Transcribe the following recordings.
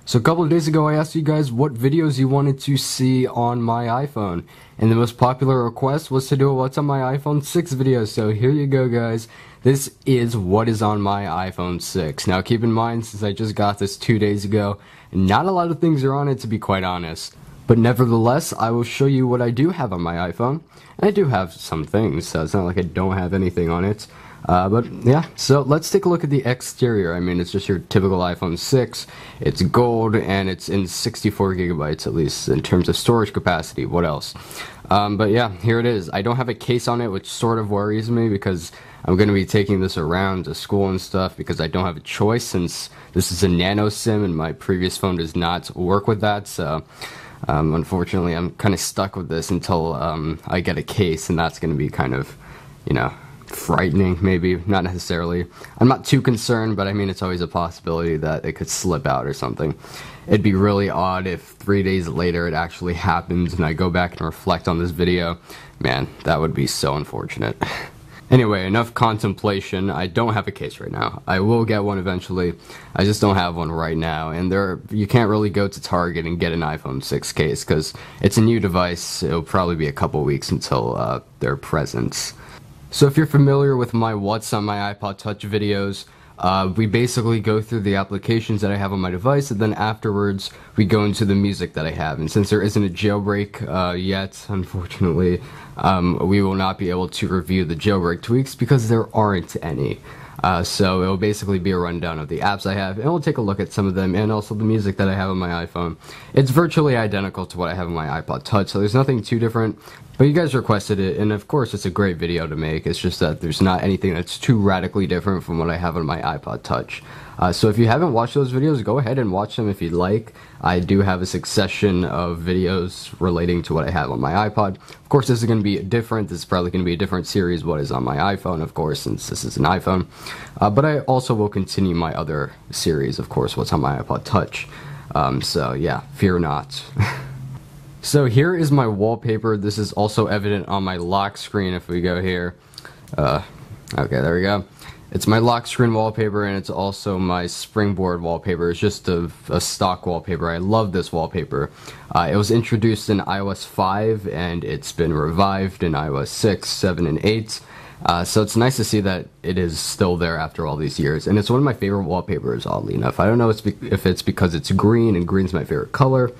So a couple of days ago I asked you guys what videos you wanted to see on my iPhone, and the most popular request was to do a what's on my iPhone 6 video. So here you go, guys. This is what is on my iPhone 6. Now keep in mind, since I just got this 2 days ago, not a lot of things are on it, to be quite honest. But nevertheless, I will show you what I do have on my iPhone. And I do have some things, so it's not like I don't have anything on it. But yeah, so let's take a look at the exterior. I mean, it's just your typical iPhone 6. It's gold and it's in 64 gigabytes, at least in terms of storage capacity. What else? But yeah, here it is. I don't have a case on it, which sort of worries me because I'm going to be taking this around to school and stuff because I don't have a choice, since this is a nano SIM and my previous phone does not work with that. So unfortunately, I'm kind of stuck with this until I get a case, and that's going to be kind of, you know, frightening, maybe. Not necessarily. I'm not too concerned, but I mean, it's always a possibility that it could slip out or something. It'd be really odd if 3 days later it actually happens and I go back and reflect on this video. Man, that would be so unfortunate. Anyway, enough contemplation. I don't have a case right now. I will get one eventually. I just don't have one right now. And you can't really go to Target and get an iPhone 6 case because it's a new device. It'll probably be a couple weeks until they're present. So if you're familiar with my What's on my iPod Touch videos, we basically go through the applications that I have on my device, and then afterwards we go into the music that I have. And since there isn't a jailbreak yet, unfortunately, we will not be able to review the jailbreak tweaks because there aren't any. So it'll basically be a rundown of the apps I have, and we'll take a look at some of them, and also the music that I have on my iPhone. It's virtually identical to what I have on my iPod Touch, so there's nothing too different. But you guys requested it, and of course it's a great video to make. It's just that there's not anything that's too radically different from what I have on my iPod Touch. So if you haven't watched those videos, go ahead and watch them if you'd like. I do have a succession of videos relating to what I have on my iPod. Of course, this is going to be different. This is probably going to be a different series, what is on my iPhone, of course, since this is an iPhone. But I also will continue my other series, of course, what's on my iPod Touch. So yeah, fear not. So here is my wallpaper. This is also evident on my lock screen if we go here. Okay, there we go. It's my lock screen wallpaper, and it's also my springboard wallpaper. It's just a stock wallpaper. I love this wallpaper. It was introduced in iOS 5, and it's been revived in iOS 6, 7, and 8. So it's nice to see that it is still there after all these years. And it's one of my favorite wallpapers, oddly enough. I don't know if it's because it's green, and green's my favorite color.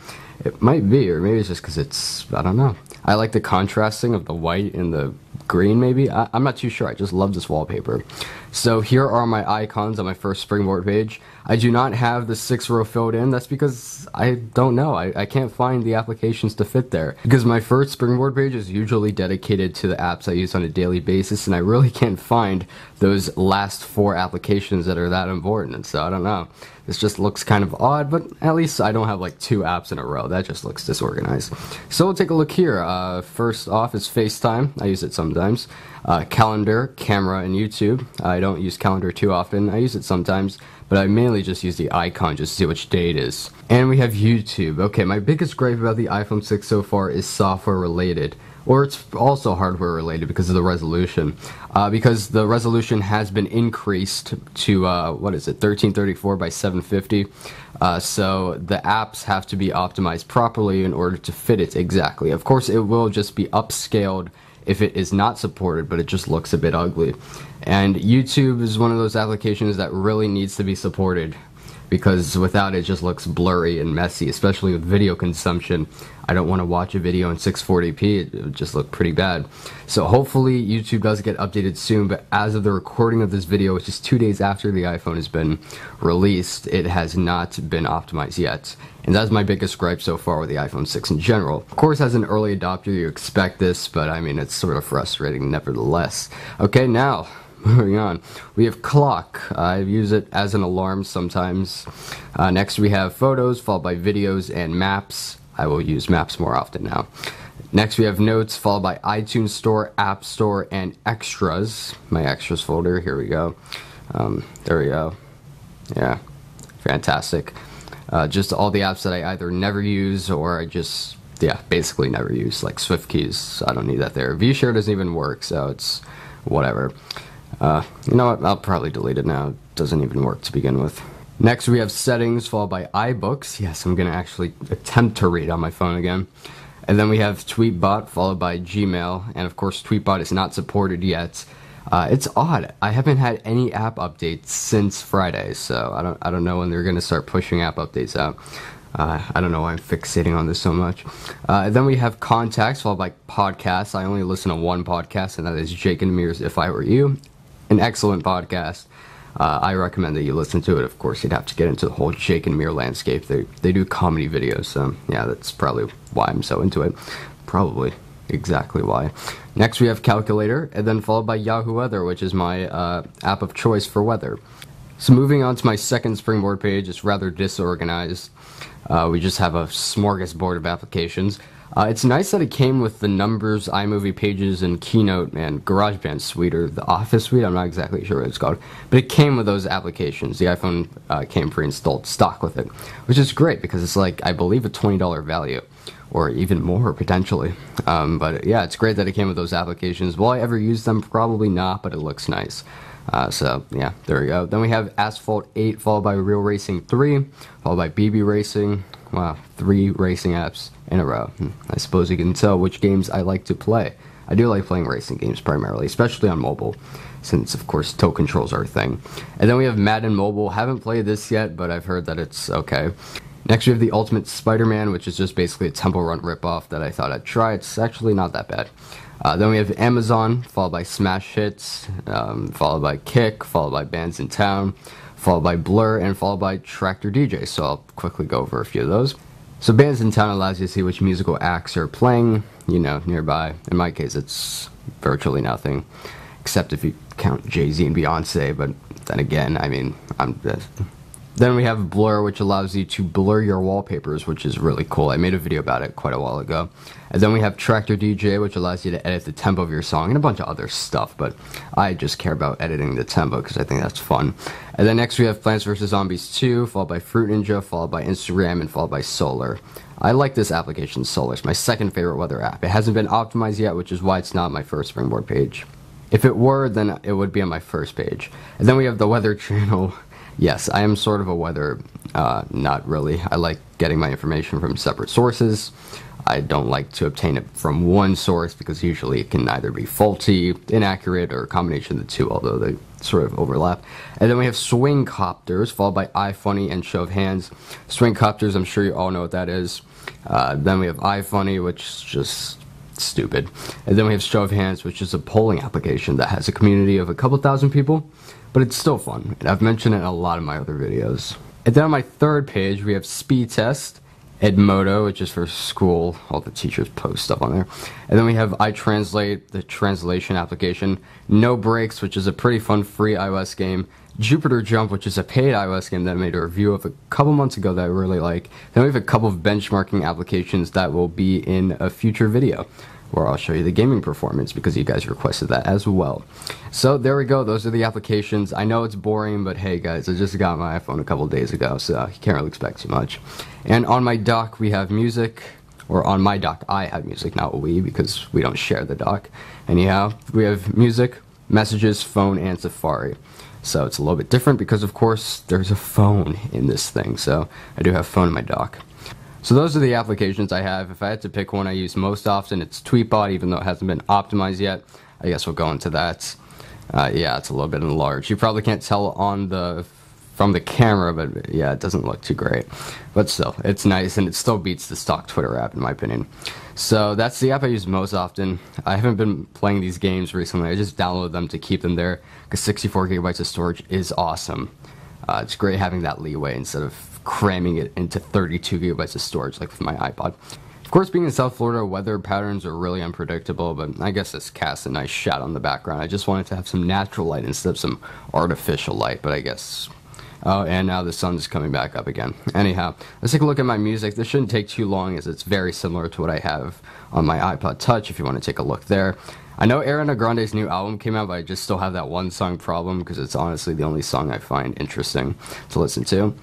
It might be, or maybe it's just because it's, I don't know. I like the contrasting of the white and the green, maybe. I'm not too sure. I just love this wallpaper. So here are my icons on my first springboard page. I do not have the 6-row filled in. That's because I don't know. I can't find the applications to fit there. Because my first springboard page is usually dedicated to the apps I use on a daily basis, and I really can't find those last 4 applications that are that important. So I don't know. This just looks kind of odd, but at least I don't have like 2 apps in a row. That just looks disorganized. So we'll take a look here. First off is FaceTime. I use it sometimes. Calendar, camera, and YouTube. I don't use calendar too often. I use it sometimes, but I mainly just use the icon just to see which day it is. And we have YouTube. Okay, my biggest gripe about the iPhone 6 so far is software related. Or it's also hardware related because of the resolution. Because the resolution has been increased to, what is it, 1334 by 750. So the apps have to be optimized properly in order to fit it exactly. Of course, it will just be upscaled if it is not supported, but it just looks a bit ugly. And YouTube is one of those applications that really needs to be supported, because without it just looks blurry and messy, especially with video consumption. I don't want to watch a video in 640p, it would just look pretty bad. So hopefully YouTube does get updated soon, but as of the recording of this video, which is 2 days after the iPhone has been released, it has not been optimized yet. And that's my biggest gripe so far with the iPhone 6 in general. Of course, as an early adopter, you expect this, but I mean, it's sort of frustrating nevertheless. Okay, now, moving on, we have clock. I use it as an alarm sometimes. Next we have photos, followed by videos and maps. I will use maps more often now. Next we have notes, followed by iTunes Store, App Store, and extras. My extras folder, here we go. There we go. Yeah, fantastic. Just all the apps that I either never use or I just, yeah, basically never use, like SwiftKeys. I don't need that there. VShare doesn't even work, so it's whatever. You know what, I'll probably delete it now. It doesn't even work to begin with. Next we have settings, followed by iBooks. Yes, I'm going to actually attempt to read on my phone again. And then we have Tweetbot, followed by Gmail. And of course, Tweetbot is not supported yet. It's odd. I haven't had any app updates since Friday, so I don't know when they're going to start pushing app updates out. I don't know why I'm fixating on this so much. Then we have contacts, followed by podcasts. I only listen to one podcast, and that is Jake and Amir's If I Were You. An excellent podcast. I recommend that you listen to it. Of course, you'd have to get into the whole Jake and Amir landscape. They do comedy videos, so yeah, that's probably why I'm so into it. Probably exactly why. Next, we have Calculator, and then followed by Yahoo Weather, which is my app of choice for weather. So moving on to my second Springboard page, it's rather disorganized. We just have a smorgasbord of applications. It's nice that it came with the Numbers, iMovie Pages, and Keynote and GarageBand suite, or the Office suite, I'm not exactly sure what it's called. But it came with those applications. The iPhone came pre-installed stock with it, which is great because it's like, I believe, a $20 value, or even more potentially. But yeah, it's great that it came with those applications. Will I ever use them? Probably not, but it looks nice. So yeah, there we go. Then we have Asphalt 8, followed by Real Racing 3, followed by BB Racing. Wow, 3 racing apps in a row. I suppose you can tell which games I like to play. I do like playing racing games primarily, especially on mobile, since of course toe controls are a thing. And then we have Madden Mobile. Haven't played this yet, but I've heard that it's okay. Next we have the Ultimate Spider-Man, which is just basically a Temple Run ripoff that I thought I'd try. It's actually not that bad. Then we have Amazon, followed by Smash Hits, followed by Kick, followed by Bands in Town, followed by Blur, and followed by Traktor Dj. So I'll quickly go over a few of those. So Bands in Town allows you to see which musical acts are playing, you know, nearby. In my case, it's virtually nothing, except if you count Jay-Z and Beyonce, but then again, I mean, Then we have Blur, which allows you to blur your wallpapers, which is really cool. I made a video about it quite a while ago. And then we have Traktor DJ, which allows you to edit the tempo of your song, and a bunch of other stuff, but I just care about editing the tempo because I think that's fun. And then next we have Plants vs. Zombies 2, followed by Fruit Ninja, followed by Instagram, and followed by Solar. I like this application, Solar. It's my second favorite weather app. It hasn't been optimized yet, which is why it's not my first Springboard page. If it were, then it would be on my first page. And then we have the Weather Channel. Yes, I am sort of a weather, not really. I like getting my information from separate sources. I don't like to obtain it from one source because usually it can either be faulty, inaccurate, or a combination of the two, although they sort of overlap. And then we have Swing Copters, followed by iFunny and Show of Hands. Swing Copters, I'm sure you all know what that is. Then we have iFunny, which is just stupid. And then we have Show of Hands, which is a polling application that has a community of a couple thousand people. But it's still fun, and I've mentioned it in a lot of my other videos. And then on my third page, we have Speed Test, Edmodo, which is for school. All the teachers post stuff on there. And then we have iTranslate, the translation application. No Breaks, which is a pretty fun free iOS game. Jupiter Jump, which is a paid iOS game that I made a review of a couple months ago that I really like. Then we have a couple of benchmarking applications that will be in a future video, where I'll show you the gaming performance because you guys requested that as well. So there we go, those are the applications. I know it's boring, but hey guys, I just got my iPhone a couple days ago, so you can't really expect too much. And on my dock we have music, or on my dock I have music, not we, because we don't share the dock. Anyhow, we have music, messages, phone, and Safari. So it's a little bit different because of course there's a phone in this thing, so I do have phone in my dock. So those are the applications I have. If I had to pick one I use most often, it's Tweetbot, even though it hasn't been optimized yet. I guess we'll go into that. Yeah, it's a little bit enlarged. You probably can't tell from the camera, but yeah, it doesn't look too great. But still, it's nice, and it still beats the stock Twitter app, in my opinion. So that's the app I use most often. I haven't been playing these games recently. I just downloaded them to keep them there, because 64 gigabytes of storage is awesome. It's great having that leeway instead of cramming it into 32 gigabytes of storage like with my iPod. Of course, being in South Florida, weather patterns are really unpredictable, but I guess this casts a nice shadow on the background. I just wanted to have some natural light instead of some artificial light, but I guess... Oh, and now the sun's coming back up again. Anyhow, let's take a look at my music. This shouldn't take too long as it's very similar to what I have on my iPod Touch if you want to take a look there. I know Ariana Grande's new album came out, but I just still have that one song problem because it's honestly the only song I find interesting to listen to.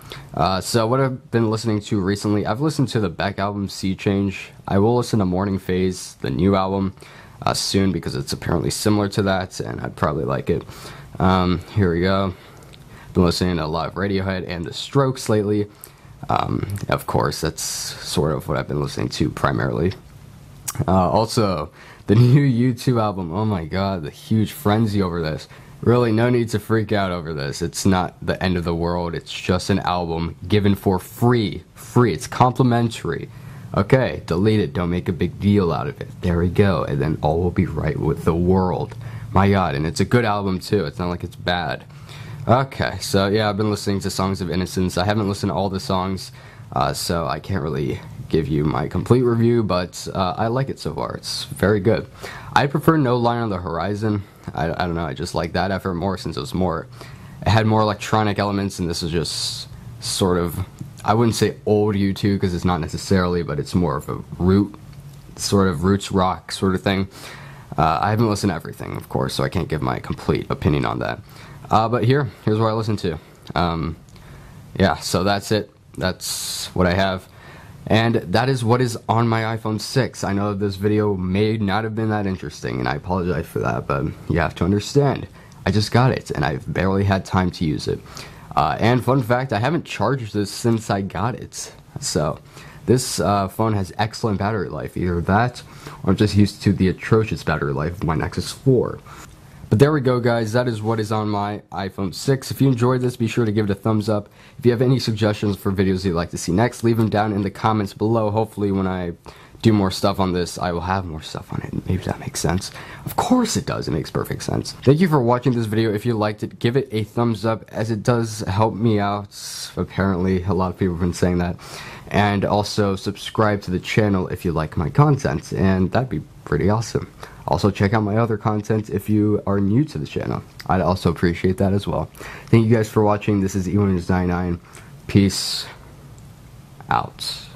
So what I've been listening to recently, I've listened to the Beck album, Sea Change. I will listen to Morning Phase, the new album, soon because it's apparently similar to that, and I'd probably like it. Here we go. Been listening to a lot of Radiohead and The Strokes lately. Of course, that's sort of what I've been listening to primarily. Also, the new U2 album. Oh my god, the huge frenzy over this. Really, no need to freak out over this. It's not the end of the world. It's just an album given for free. Free. It's complimentary. Okay, delete it. Don't make a big deal out of it. There we go. And then all will be right with the world. My god, and it's a good album too. It's not like it's bad. Okay, so yeah, I've been listening to Songs of Innocence. I haven't listened to all the songs, so I can't really give you my complete review, but I like it so far. It's very good. I prefer No Line on the Horizon. I don't know, I just like that effort more since it had more electronic elements, and this is just sort of, I wouldn't say old U2 because it's not necessarily, but it's more of a roots rock sort of thing. I haven't listened to everything, of course, so I can't give my complete opinion on that. But here's what I listen to. Yeah, so that's it. That's what I have. And that is what is on my iPhone 6. I know this video may not have been that interesting, and I apologize for that, but you have to understand. I just got it, and I've barely had time to use it. And fun fact, I haven't charged this since I got it. So, this phone has excellent battery life. Either that, or I'm just used to the atrocious battery life of my Nexus 4. But there we go, guys. That is what is on my iPhone 6. If you enjoyed this, be sure to give it a thumbs up. If you have any suggestions for videos you'd like to see next, leave them down in the comments below. Hopefully when I do more stuff on this, I will have more stuff on it. Maybe that makes sense. Of course it does. It makes perfect sense. Thank you for watching this video. If you liked it, give it a thumbs up, as it does help me out. Apparently, a lot of people have been saying that. And also subscribe to the channel if you like my content, and that'd be pretty awesome. Also check out my other content if you are new to the channel. I'd also appreciate that as well. Thank you guys for watching. This is Ewins99. Peace out.